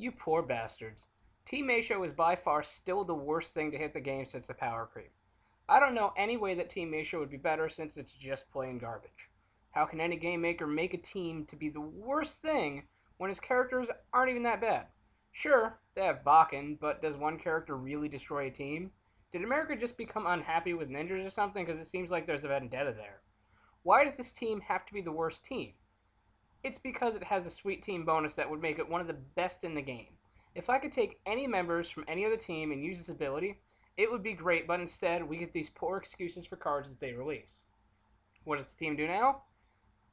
You poor bastards. Team Masho is by far still the worst thing to hit the game since the power creep. I don't know any way that Team Masho would be better since it's just plain garbage. How can any game maker make a team to be the worst thing when his characters aren't even that bad? Sure, they have Bakken, but does one character really destroy a team? Did America just become unhappy with ninjas or something? Because it seems like there's a vendetta there. Why does this team have to be the worst team? It's because it has a sweet team bonus that would make it one of the best in the game. If I could take any members from any other team and use this ability, it would be great, but instead we get these poor excuses for cards that they release. What does the team do now?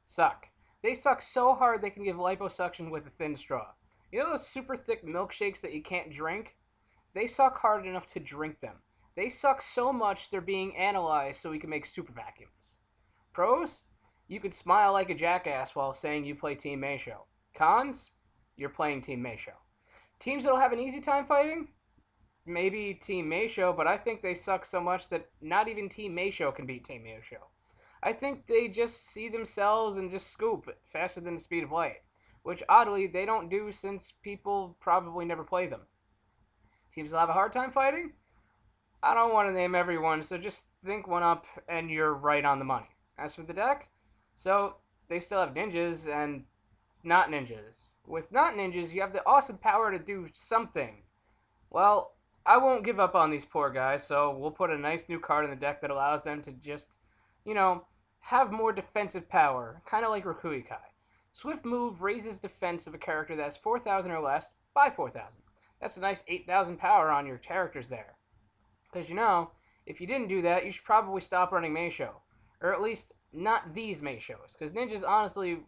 Suck. They suck so hard they can give liposuction with a thin straw. You know those super thick milkshakes that you can't drink? They suck hard enough to drink them. They suck so much they're being analyzed so we can make super vacuums. Pros? You could smile like a jackass while saying you play Team Masho. Cons? You're playing Team Masho. Teams that'll have an easy time fighting? Maybe Team Masho, but I think they suck so much that not even Team Masho can beat Team Masho. I think they just see themselves and just scoop faster than the speed of light, which oddly they don't do since people probably never play them. Teams will have a hard time fighting? I don't want to name everyone, so just think one up and you're right on the money. As for the deck, so they still have ninjas and not ninjas. With not ninjas, you have the awesome power to do something. Well, I won't give up on these poor guys, so we'll put a nice new card in the deck that allows them to just, have more defensive power, kind of like Rakuikai. Swift move raises defense of a character that has 4,000 or less by 4,000. That's a nice 8,000 power on your characters there. Because if you didn't do that, you should probably stop running Masho. Or at least not these Mashos, because ninjas honestly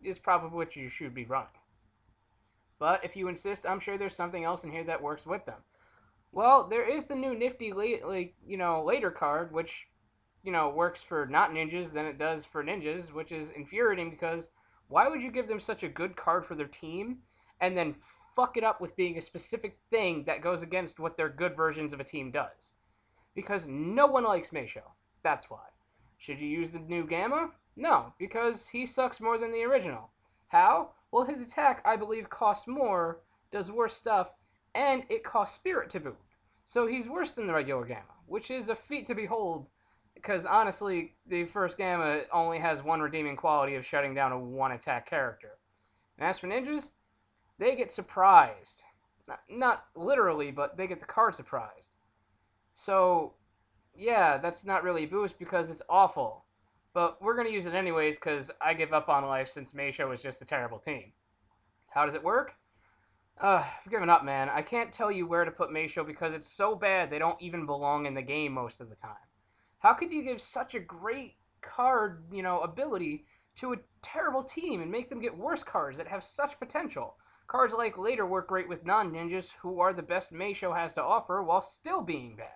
is probably what you should be running. But if you insist, I'm sure there's something else in here that works with them. Well, there is the new nifty later card, which works for not ninjas than it does for ninjas, which is infuriating because why would you give them such a good card for their team and then fuck it up with being a specific thing that goes against what their good versions of a team does? Because no one likes Masho. That's why. Should you use the new Gamma? No, because he sucks more than the original. How? Well, his attack, I believe, costs more, does worse stuff, and it costs Spirit to boot. So he's worse than the regular Gamma, which is a feat to behold, because honestly, the first Gamma only has one redeeming quality of shutting down a one-attack character. And as for ninjas, they get surprised. Not literally, but they get the card surprised. So, yeah, that's not really a boost because it's awful. But we're going to use it anyways because I give up on life since Masho is just a terrible team. How does it work? I've given up, man. I can't tell you where to put Masho because it's so bad they don't even belong in the game most of the time. How could you give such a great card, ability to a terrible team and make them get worse cards that have such potential? Cards like Later work great with non-ninjas who are the best Masho has to offer while still being bad.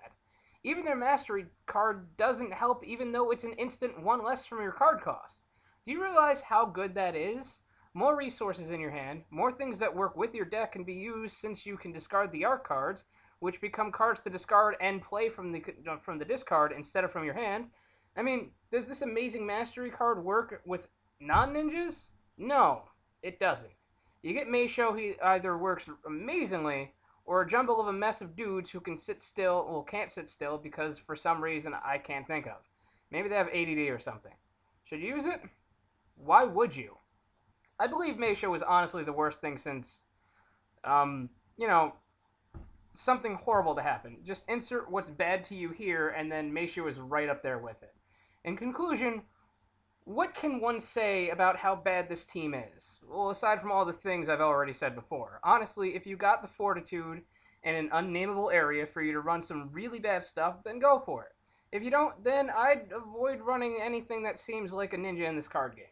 Even their Mastery card doesn't help even though it's an instant one less from your card cost. Do you realize how good that is? More resources in your hand, more things that work with your deck can be used since you can discard the art cards, which become cards to discard and play from the discard instead of from your hand. I mean, does this amazing Mastery card work with non-ninjas? No, it doesn't. You get Masho, he either works amazingly, or a jumble of a mess of dudes who can't sit still because for some reason I can't think of. Maybe they have ADD or something. Should you use it? Why would you? I believe Masho was honestly the worst thing since, something horrible to happen. Just insert what's bad to you here, and then Masho is right up there with it. In conclusion, what can one say about how bad this team is? Well, aside from all the things I've already said before. Honestly, if you got the fortitude and an unnameable area for you to run some really bad stuff, then go for it. If you don't, then I'd avoid running anything that seems like a ninja in this card game.